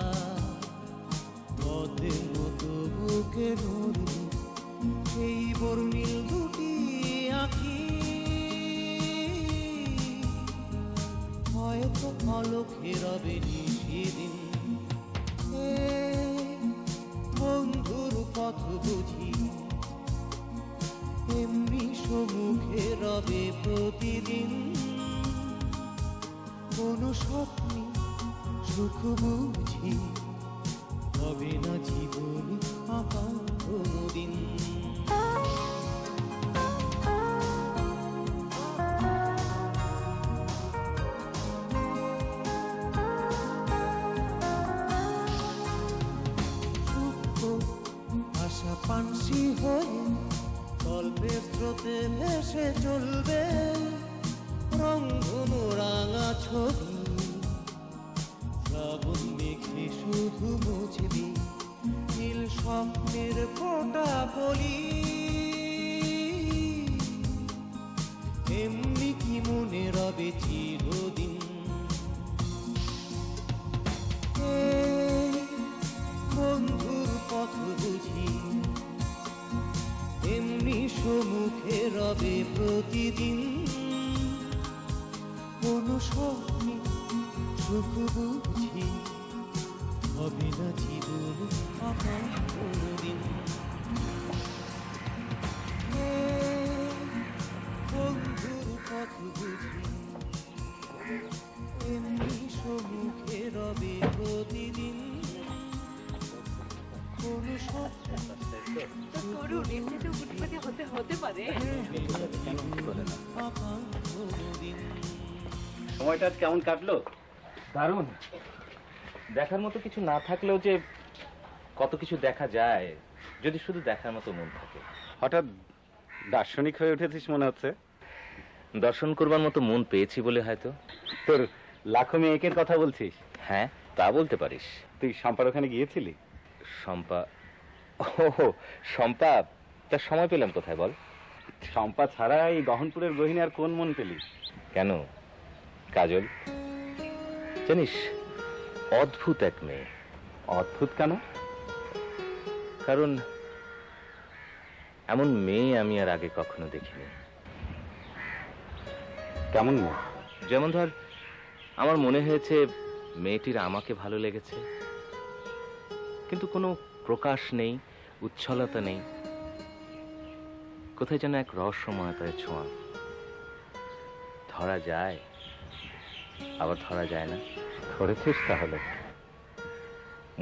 পদ্মের মতো বুকে নড়বে সেই বর্ণিল দুটি আঁখি, হয়তো আলোকে রবে নিশিদিন। বন্ধুর পথ বুঝি এমনি সম্মুখে রবে প্রতিদিন, কোন স্বপ্নে সুখ বুঝি হবে না জীবনে আঁকা কোনদিন। সূক্ষ্ম আশা পানসি হয়ে গল্পের স্রোতে ভেসে চলবে, রংধনু রাঙা ছবি শ্রাবণ মেঘে শুধু মুছবি নীল স্বপ্নের ফোঁটা বলি। এমনি কি মনে রবে চিরদিন। এই বন্ধুর পথ বুঝি এমনি সম্মুখে রবে প্রতিদিন কোন স্বপ্নে সুখ বুঝি হবে না জীবন আকাশ কোনদিন বন্ধুর পথ বুঝি এমনি সম্মুখে রবে প্রতিদিন কোন স্বপ্ন আকাশ কোনদিন সময়টা আজ কেমন কাটলো? দারুণ। দেখার মতো কিছু না থাকলেও যে কত কিছু দেখা যায় যদি শুধু দেখার মতো মন থাকে। হঠাৎ দার্শনিক হয়ে উঠেছিস মনে হচ্ছে। দর্শন করবার মতো মন পেয়েছি বলে হয়তো। তোর লাখো মেয়েকের কথা বলছিস? হ্যাঁ, তা বলতে পারিস। তুই শম্পার ওখানে গিয়েছিলি? শম্পা? ও শম্পা, তার সময় পেলাম কোথায় বল? শম্পা ছাড়া এই গহনপুরের গহিনী আর কোন মন পেলি? কেন, কাজল? জানিস, অদ্ভুত এক মেয়ে। অদ্ভুত কেন? কারণ এমন মেয়ে আমি আর আগে কখনো দেখিনি। কেমন মেয়ে? যেমন ধর, আমার মনে হয়েছে মেয়েটির আমাকে ভালো লেগেছে, কিন্তু কোনো প্রকাশ নেই, উচ্ছলতা নেই, কোথায় যেন এক রহস্যময়তার ছোঁয়া। ধরা যায়, আবার ধরা যায় না। ধরেছিস তাহলে?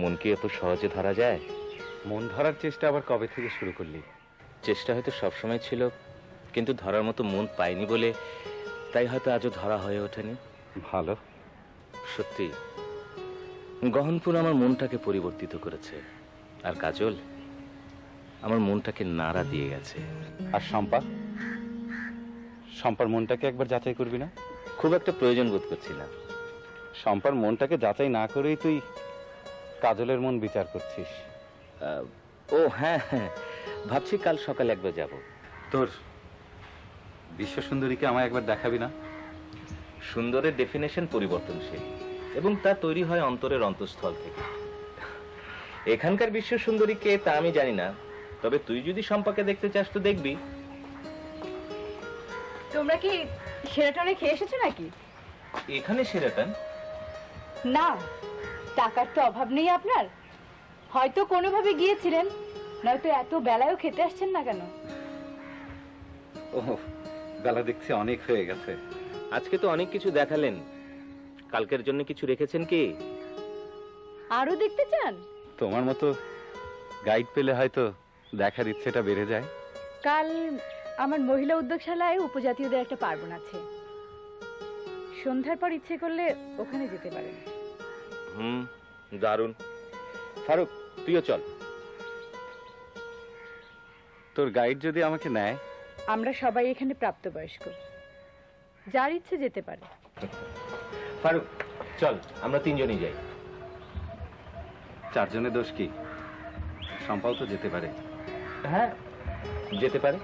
মনকে এত সহজে ধরা যায়? মন ধরার চেষ্টা আবার কবে থেকে শুরু করলি? চেষ্টা হয়তো সবসময় ছিল, কিন্তু ধরার মতো মন পাইনি বলে তাই হয়তো আজও ধরা হয়ে ওঠেনি। ভালো। সত্যি, গহনপুর আমার মনটাকে পরিবর্তিত করেছে, আর কাজল আমার মনটাকে নাড়া দিয়ে গেছে। আর শম্পা? শম্পার মনটাকে একবার যাচাই করবি না? খুব একটা প্রয়োজন বোধ করছি না। শম্পার মনটাকে যাচাই না করেই তুই কাজলের মন বিচার করছিস। ও হ্যাঁ হ্যাঁ, ভাবছি কাল সকালে একবার যাব। তোর বিশ্ব সুন্দরীকে আমায় একবার দেখাবি না? সুন্দরের ডেফিনেশন পরিবর্তনশীল, এবং তা তৈরি হয় অন্তরের অন্তঃস্থল থেকে। এখানকার বিশ্ব সুন্দরী কে তা আমি জানি না, তবে তুই যদি শম্পাকে দেখতে চাস তো দেখবি। তোমরা কি সেরাটনে খেয়ে এসেছো নাকি? এখানে সেরাটান? না, টাকার তো অভাব নেই আপনার। হয়তো কোনোভাবে গিয়েছিলেন, নয়তো এত বেলায়ও খেতে আসছেন না কেন? ও, বেলা দেখছি অনেক হয়ে গেছে। আজকে তো অনেক কিছু দেখালেন, কালকের জন্য কিছু রেখেছেন কি? আরো দেখতে চান? তোমার মতো গাইড পেলে হয়তো দেখার ইচ্ছেটা বেড়ে যায়। কাল আমার মহিলা উদ্যোগশালায় উপজাতীয়দের একটা পার্বণ আছে, সন্ধ্যার পর ইচ্ছে করলে ওখানে যেতে পারেন। দারুণ। ফারুক, তুইও চল। তোর গাইড যদি আমাকে নেয়? আমরা সবাই এখানে প্রাপ্তবয়স্ক, যার ইচ্ছে যেতে পারে। ফারুক চল, আমরা তিনজনই যাই। চারজনের দোষ কি? শম্পাও তো যেতে পারে। হ্যাঁ, যেতে পারে।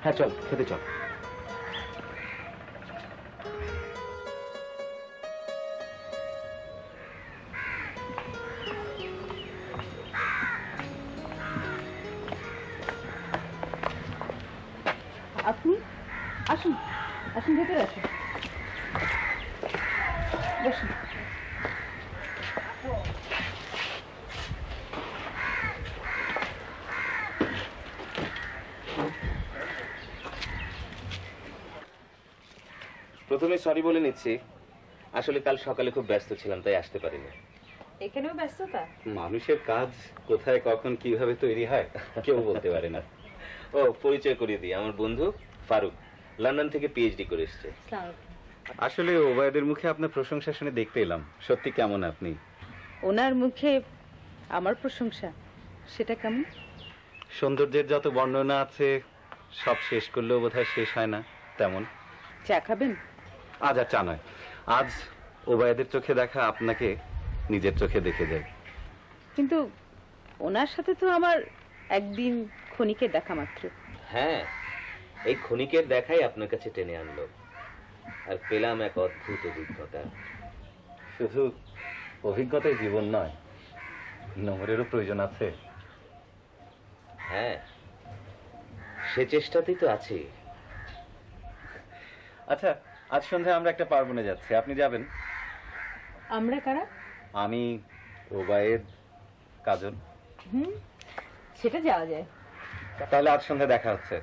হ্যাঁ চল, খেতে চল। আপনি আসুন, আসুন, ভেতরে আসুন, বসুন। প্রথমে সরি বলে নিচ্ছি, আসলে কাল সকালে খুব ব্যস্ত ছিলাম তাই আসতে পারিনি। এখানেও ব্যস্ততা? মানুষের কাজ কোথায় কখন কিভাবে তৈরি হয় কেউ বলতে পারে না। ও, পরিচয় করিয়ে দিই, আমার বন্ধু ফারুক, লন্ডন থেকে পিএইচডি করে এসেছে। আসলে ওবায়দের মুখে আপনার প্রশংসা শুনে দেখতে এলাম। সত্যি কেমন আপনি? ওনার মুখে আমার প্রশংসা, সেটা কেমন? সৌন্দর্যের যত বর্ণনা আছে সব শেষ করলেও বোধহয় শেষ হয় না, তেমন। চা খাবেন? আজ আর চা নয়, আজ ওবায়দের চোখে দেখা আপনাকে নিজের চোখে দেখে যাই। কিন্তু ওনার সাথে তো আমার একদিন ক্ষণিকের দেখা মাত্র। হ্যাঁ, এই ক্ষণিকের দেখাই আপনার কাছে টেনে আনলো, আর পেলাম এক অদ্ভুত অভিজ্ঞতা। শুধু অভিজ্ঞতাই জীবন নয়, নম্বরেরও প্রয়োজন আছে। হ্যাঁ, সে চেষ্টাতেই তো আছি। আচ্ছা, আজ সন্ধ্যায় আমরা একটা পার্বণে যাচ্ছি, আপনি যাবেন? আমরা কারা? আমি, ওবায়েদ, কাজল। সেটা যাওয়া যায়। তাহলে আজ সন্ধ্যায় দেখা হচ্ছে।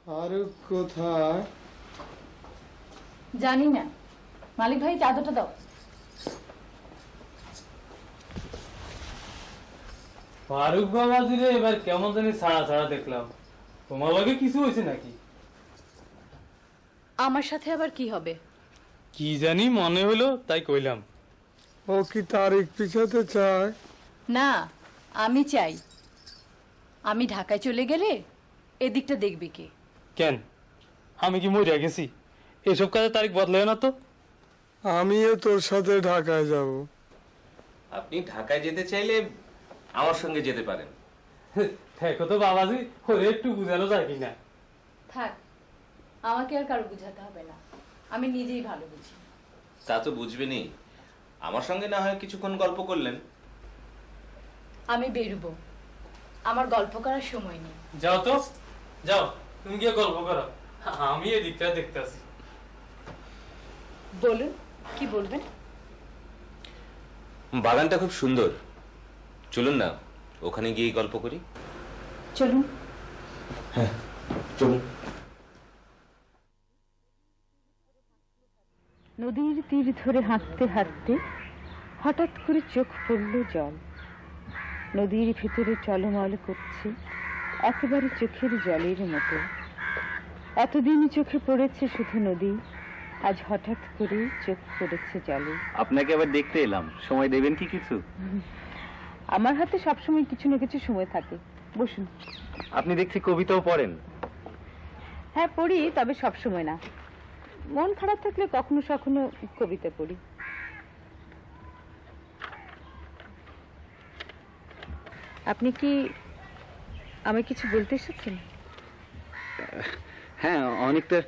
ফারুক কোথায়? জানি না। মালিক ভাই, চাদরটা দাও। ফারুক বাবাজি রে এবার কেমন জানি ছাড়া ছাড়া দেখলাম। তোমার লগে কিছু হয়েছে নাকি? আমার সাথে আবার কি হবে? কি জানি মনে হলো তাই কইলাম। ও কি তারিখ পিছাতে চায়? না, আমি চাই। আমি ঢাকায় চলে গেলে এদিকটা দেখবি কে? কেন, আমি কি মরিয়া গেছি? এসব কাজে তারিখ বদলায় না তো। আমিও তোর সাথে ঢাকায় যাব। আপনি ঢাকায় যেতে চাইলে আমার সঙ্গে যেতে পারেন। দেখো তো বাবাজি, ওরে একটু বুঝানো যায় কিনা। থাক, আমাকে আর কারো বুঝাতে হবে না, আমি নিজেই ভালো বুঝি। তা তো বুঝবেনই। আমার সঙ্গে না হয় কিছুক্ষণ গল্প করলেন। আমি বেরোবো, আমার গল্প করার সময় নেই। যাও তো, যাও, তুমি গিয়ে গল্প করো, আমি এদিকটা দেখতেছি। বলুন, কি বলবেন? বাগানটা খুব সুন্দর, চলুন না ওখানে গিয়ে গল্প করি। চলুন। হ্যাঁ, চলুন। নদীর তীর ধরে হাঁটতে হাঁটতে হঠাৎ করে চোখ পড়ল জল। নদীর ভিতরে টলমল করছে, একেবারে চোখের জলের মতো। এতদিন চোখে পড়েছে শুধু নদী, আজ হঠাৎ করে চোখ পড়েছে জলে। আপনাকে আবার দেখতে এলাম, সময় দেবেন কি কিছু? আমার হাতে সবসময় কিছু না কিছু সময় থাকে, বসুন। আপনি দেখছি কবিতাও পড়েন। হ্যাঁ, পড়ি, তবে সব সময় না। মন খারাপ থাকলে কখনো কখনো কবিতা পড়ি। আপনি কি আমায় কিছু বলতে এসেছেন? হ্যাঁ, অনেকটা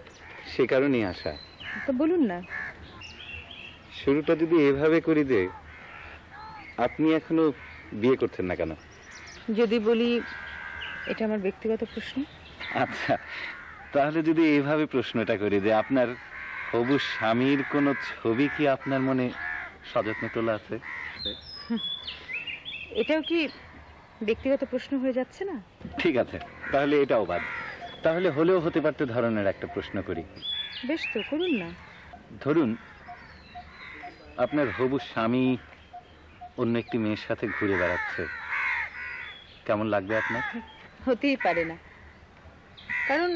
সে কারণেই আসা। তো বলুন না। শুরুটা যদি এভাবে করি যে আপনি এখনো বিয়ে করছেন না কেন? যদি বলি এটা আমার ব্যক্তিগত প্রশ্ন। আচ্ছা, তাহলে যদি এইভাবে প্রশ্নটা করি যে আপনার হবু স্বামীর কোনো ছবি কি আপনার মনে সযত্নে তোলা আছে? এটাও কি ব্যক্তিগত প্রশ্ন হয়ে যাচ্ছে না? ঠিক আছে, তাহলে এটাও বাদ। তাহলে হলেও হতে পারতে ধরনের একটা প্রশ্ন করি। বেশ তো, করুন না। ধরুন আপনার হবু স্বামী অন্য একটি মেয়ের সাথে ঘুরে বেড়াচ্ছে, কেমন লাগবে আপনার? হতেই পারে না, কারণ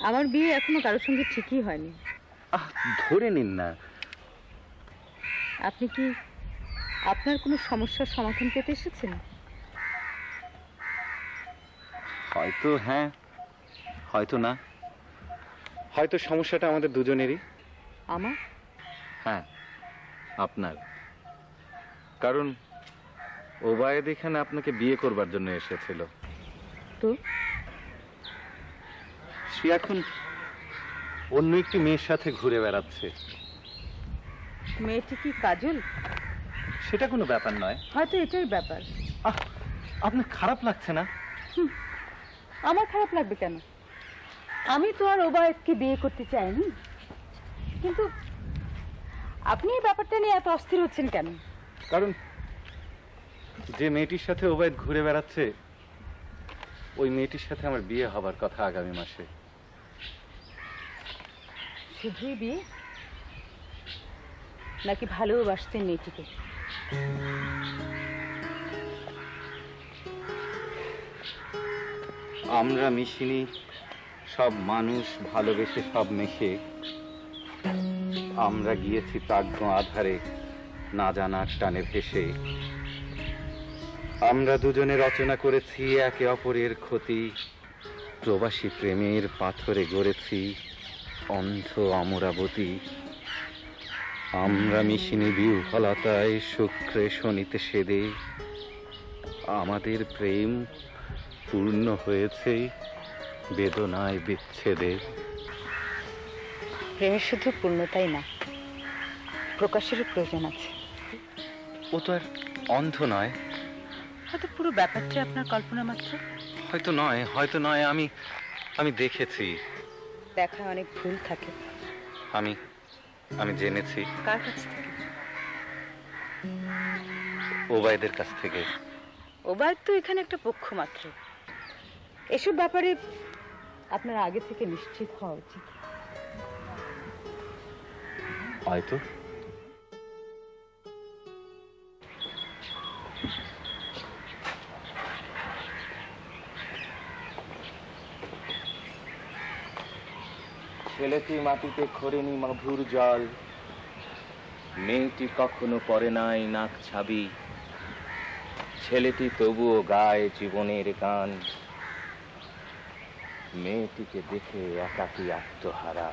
আমার বিয়ে এখনো কারোর সঙ্গে ঠিকই হয়নি। ধরে নিন না। আপনি কি আপনার কোনো সমস্যার সমাধান পেতে এসেছেন? হয়তো হ্যাঁ, হয়তো না। হয়তো সমস্যাটা আমাদের দুজনেরই। আমার? হ্যাঁ, আপনার। কারণ ওবায়েদ এখানে আপনাকে বিয়ে করবার জন্য এসেছিল। তো সে এখন অন্য একটি মেয়ের সাথে ঘুরে বেড়াচ্ছে। মেয়েটি কি কাজল? সেটা কোনো ব্যাপার নয়। হয়তো এটাই ব্যাপার। আপনার খারাপ লাগছে না? আমার খারাপ লাগবে কেন? আমি তো আর ওবায়েদকে বিয়ে করতে চাইনি, কিন্তু আপনি এই ব্যাপারটা নিয়ে এত অস্থির হচ্ছেন কেন? কারণ যে মেয়েটির সাথে ওবায়েদ ঘুরে বেড়াচ্ছে, ওই মেয়েটির সাথে আমার বিয়ে হবার কথা আগামী মাসে। শুধুই বিয়ে, নাকি ভালোবাসতেন মেয়েটিকে? আমরা মিশিনি, সব মানুষ ভালোবেসে সব মেশে। আমরা গিয়েছি প্রাজ্ঞ আধারে, না জানার টানে ভেসে। আমরা দুজনে রচনা করেছি একে অপরের ক্ষতি, প্রবাসী প্রেমের পাথরে গড়েছি অন্ধ অমরাবতী। আমরা মিশিনি বিহ্বলতায়, শুক্রে শনিতে সেদে। আমাদের প্রেম পূর্ণ হয়েছে বেদনায় বিচ্ছেদে। প্রেমের শুধু পূর্ণতাই না, প্রকাশেরও প্রয়োজন আছে। ও তো আর অন্ধ নয়। হয়তো পুরো ব্যাপারটা আপনার কল্পনা মাত্র। হয়তো নয়, হয়তো নয়। আমি দেখেছি। দেখায় অনেক ভুল থাকে। আমি জেনেছি। কার কাছ থেকে? ওবায়েদের কাছ থেকে। ওবায়েদ তো এখানে একটা পক্ষ মাত্র। এসব ব্যাপারে আপনার আগে থেকে নিশ্চিত হওয়া উচিত। হয়তো। ছেলেটি মাটিতে খোরেনি মধুর জল, মেয়েটি কখনো পরে নাই নাক ছাবি। ছেলেটি তবুও গায় জীবনের গান, মেয়েটিকে দেখে একাকী আত্মহারা।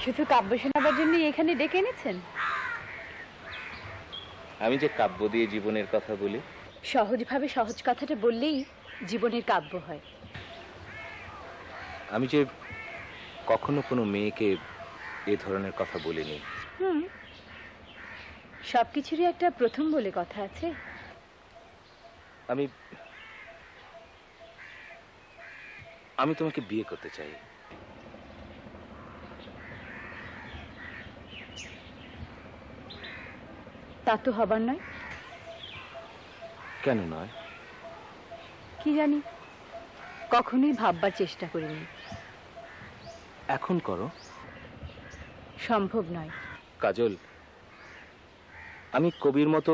শুধু কাব্য শোনাবার জন্য এখানে ডেকে এনেছেন? আমি যে কাব্য দিয়ে জীবনের কথা বলি। সহজভাবে সহজ কথাটা বললেই জীবনের কাব্য হয়। আমি যে কখনো কোনো মেয়েকে এ ধরনের কথা বলিনি। সবকিছুরই একটা প্রথম বলে কথা আছে। আমি তোমাকে বিয়ে করতে চাই। তা তো হবার নয়। কেন নয়? কি জানি, কখনোই ভাববার চেষ্টা করিনি। এখন করো। সম্ভব নয়। কাজল, আমি কবির মতো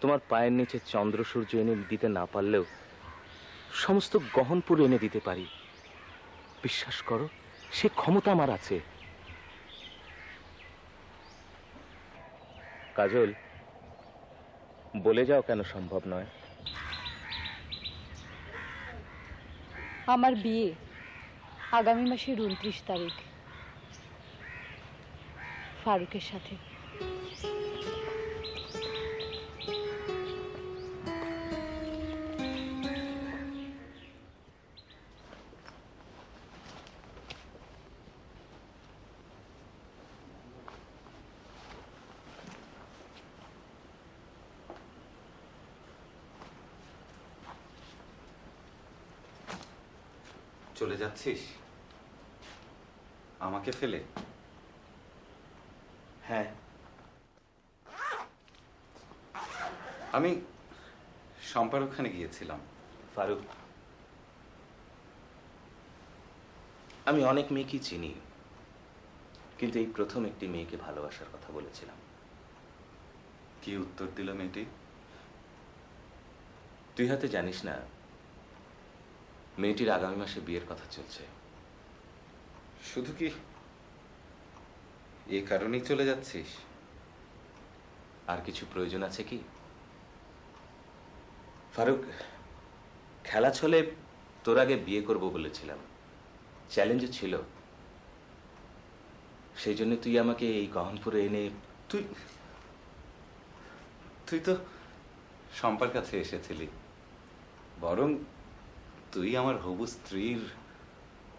তোমার পায়ের নিচে চন্দ্র সূর্য এনে দিতে না পারলেও সমস্ত গহনপুর এনে দিতে পারি। বিশ্বাস করো, সে ক্ষমতা আমার আছে। কাজল, বলে যাও কেন সম্ভব নয়? আমার বিয়ে আগামী মাসের 29 তারিখ ফারুকের সাথে। চলে যাচ্ছিস আমাকে ফেলে? হ্যাঁ, আমি শম্পার ওখানে গিয়েছিলাম। ফারুক, আমি অনেক মেয়েকেই চিনি, কিন্তু এই প্রথম একটি মেয়েকে ভালোবাসার কথা বলেছিলাম। কি উত্তর দিল মেয়েটি? তুই হয়তো জানিস না, মেয়েটির আগামী মাসে বিয়ের কথা চলছে। শুধু কি এ কারণেই চলে যাচ্ছিস? আর কিছু প্রয়োজন আছে কি? ফারুক, খেলা ছলে তোর আগে বিয়ে করব বলেছিলাম, চ্যালেঞ্জও ছিল। সেই জন্য তুই আমাকে এই গহনপুরে এনে তুই তুই তো শম্পার কাছে এসেছিলি, বরং তুই আমার হবু স্ত্রীর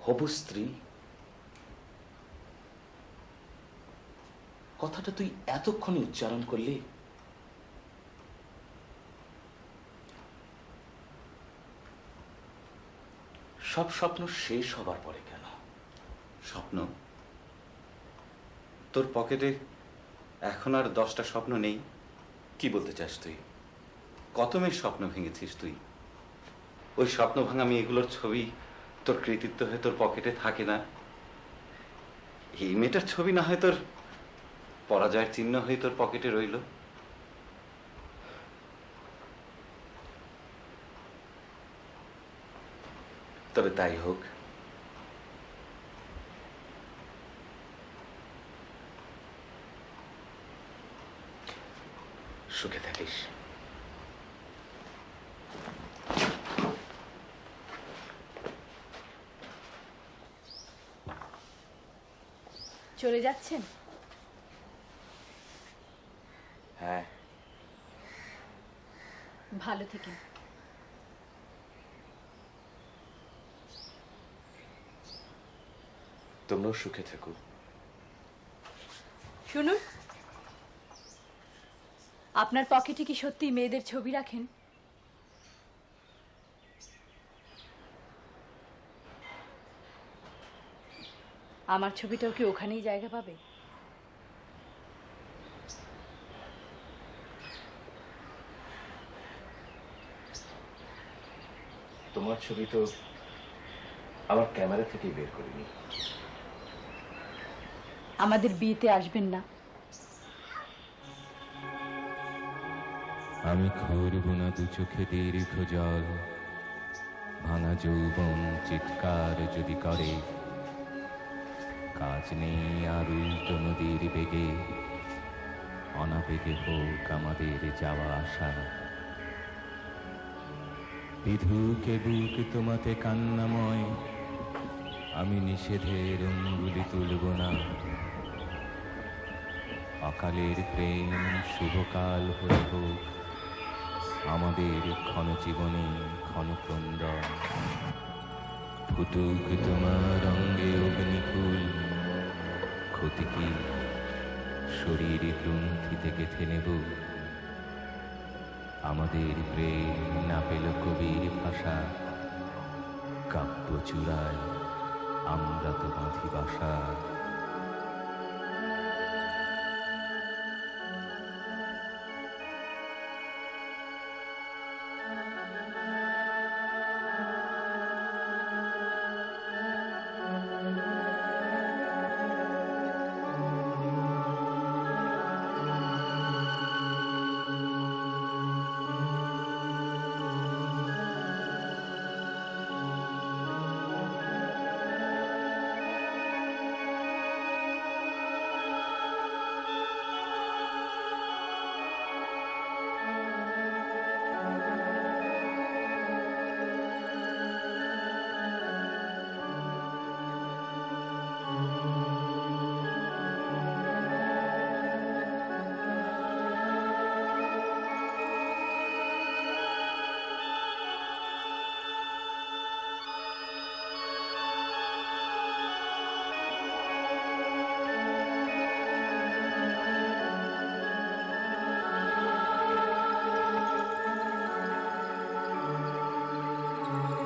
হবু স্ত্রী। কথাটা তুই এতক্ষণে উচ্চারণ করলি? সব স্বপ্ন শেষ হবার পরে কেন? স্বপ্ন? তোর পকেটে এখন আর 10টা স্বপ্ন নেই? কি বলতে চাস তুই? কত মেয়ের স্বপ্ন ভেঙেছিস তুই? ওই স্বপ্ন ভাঙা মেয়েগুলোর ছবি তোর কৃতিত্ব হয়ে তোর পকেটে থাকে না? এই মেয়েটার ছবি না হয় তোর পরাজয়ের চিহ্ন হয়ে তোর পকেটে রইল? তবে তাই হোক, সুখে থাকিস। চলে যাচ্ছেন? হ্যাঁ, ভালো থেকেন। তোমরাও সুখে থেকো। শুনুন, আপনার পকেটে কি সত্যি মেয়েদের ছবি রাখেন? আমার ছবিটাও কি ওখানেই জায়গা পাবে? তোমার ছবি তো আমার ক্যামেরা থেকে বের করিনি। আমাদের বিয়েতে আসবেন না? আমি খুঁড়ব না দু চোখে দীর্ঘ জল, ভাঙা যৌবন চিৎকার যদি করে, কাজ নেই আর উল্টো নদীর বেগে, অনাবেগে হোক আমাদের যাওয়া আসা। বিধুকে বুক তোমাতে কান্নাময়, আমি নিষেধের অঙ্গুলি তুলব না। অকালের প্রেম শুভকাল হয়ে হোক আমাদের ক্ষণ জীবনে ক্ষণ ক্রন্দন। ফুটুক তোমার অঙ্গে অগ্নিকুল, ক্ষতি কি শরীর গ্রন্থিতে গেঁথে নেব। আমাদের প্রেম না পেল কবির ভাষা, কাব্য চূড়ায় আমরা তো বাঁধি বাসা।